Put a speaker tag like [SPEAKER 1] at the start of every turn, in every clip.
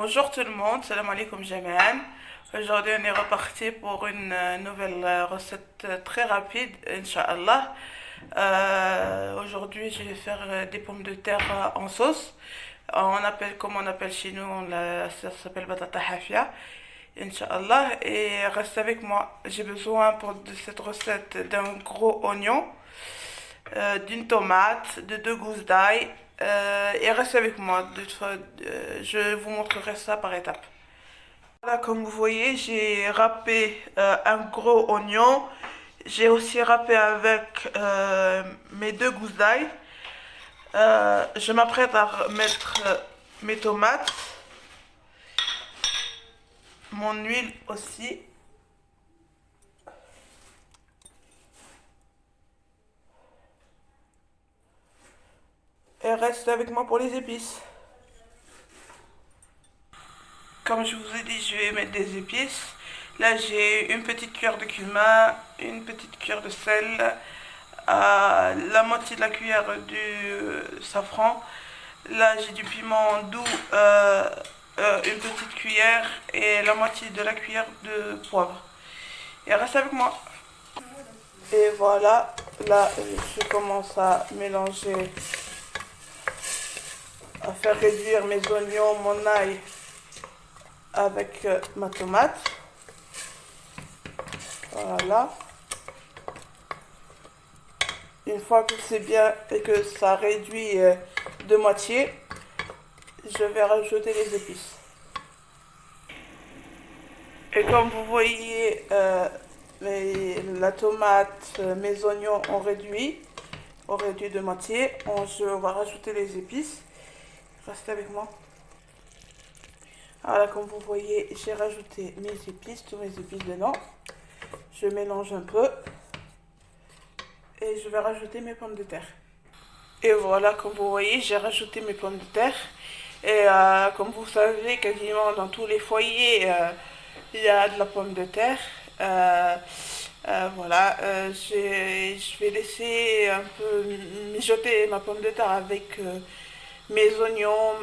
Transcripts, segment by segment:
[SPEAKER 1] Bonjour tout le monde, salam alaikum jami'an. Aujourd'hui on est reparti pour une nouvelle recette très rapide, Inch'Allah. Aujourd'hui je vais faire des pommes de terre en sauce. Comme on appelle chez nous, ça s'appelle batata hafia, Inch'Allah. Et reste avec moi, j'ai besoin de cette recette d'un gros oignon, d'une tomate, de 2 gousses d'ail. Et reste avec moi, je vous montrerai ça par étapes. Voilà, comme vous voyez, j'ai râpé un gros oignon. J'ai aussi râpé avec mes 2 gousses d'ail. Je m'apprête à mettre mes tomates, mon huile aussi. Et reste avec moi pour les épices. Comme je vous ai dit, je vais mettre des épices. Là, j'ai une petite cuillère de cumin, une petite cuillère de sel, la moitié de la cuillère du safran. Là, j'ai du piment doux, une petite cuillère et la moitié de la cuillère de poivre. Et reste avec moi. Et voilà, là, je commence à mélanger, à faire réduire mes oignons, mon ail avec ma tomate. Voilà. Une fois que c'est bien et que ça réduit de moitié, je vais rajouter les épices. Et comme vous voyez, la tomate, mes oignons ont réduit de moitié. On va rajouter les épices. Restez avec moi. Voilà, comme vous voyez, j'ai rajouté mes épices, tous mes épices dedans. Je mélange un peu. Et je vais rajouter mes pommes de terre. Et voilà, comme vous voyez, j'ai rajouté mes pommes de terre. Et comme vous savez, quasiment dans tous les foyers, il y a de la pomme de terre. Voilà, je vais laisser un peu mijoter ma pomme de terre avec mes oignons,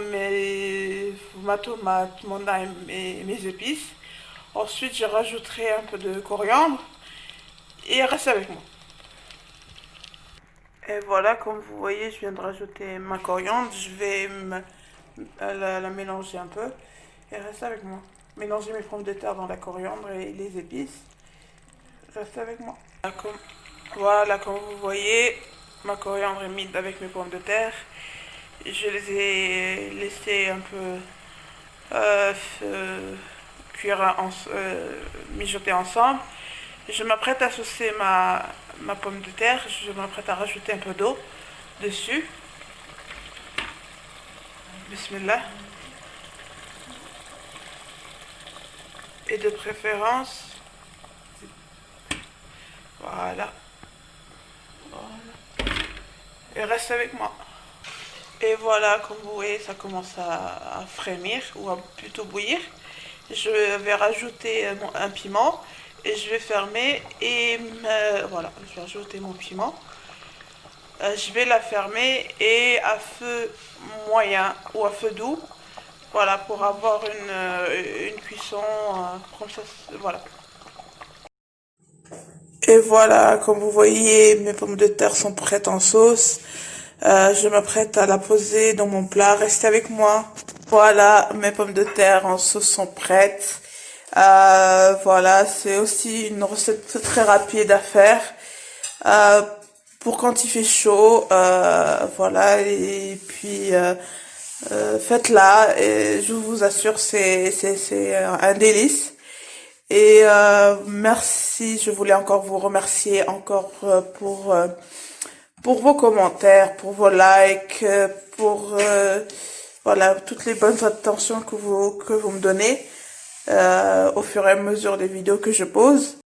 [SPEAKER 1] ma tomate, mon ail et mes épices. Ensuite, je rajouterai un peu de coriandre et reste avec moi. Et voilà, comme vous voyez, je viens de rajouter ma coriandre. Je vais la mélanger un peu. Et reste avec moi. Mélanger mes pommes de terre dans la coriandre et les épices. Reste avec moi. Voilà, comme vous voyez, ma coriandre est mise avec mes pommes de terre. Je les ai laissées un peu cuire, mijoter ensemble. Je m'apprête à saucer ma pomme de terre. Je m'apprête à rajouter un peu d'eau dessus. Bismillah. Et de préférence, voilà. Et reste avec moi. Et voilà, comme vous voyez, ça commence à frémir, ou à plutôt bouillir. Je vais rajouter un piment. Et je vais fermer et voilà, je vais ajouter mon piment. Je vais la fermer et à feu moyen ou à feu doux. Voilà, pour avoir une cuisson comme ça. Voilà. Et voilà, comme vous voyez, mes pommes de terre sont prêtes en sauce. Je m'apprête à la poser dans mon plat. Restez avec moi. Voilà, mes pommes de terre en sauce sont prêtes. Voilà, c'est aussi une recette très rapide à faire pour quand il fait chaud. Voilà, et puis faites-la et je vous assure c'est un délice. Et merci, je voulais encore vous remercier encore pour vos commentaires, pour vos likes, pour voilà toutes les bonnes attentions que vous me donnez au fur et à mesure des vidéos que je pose.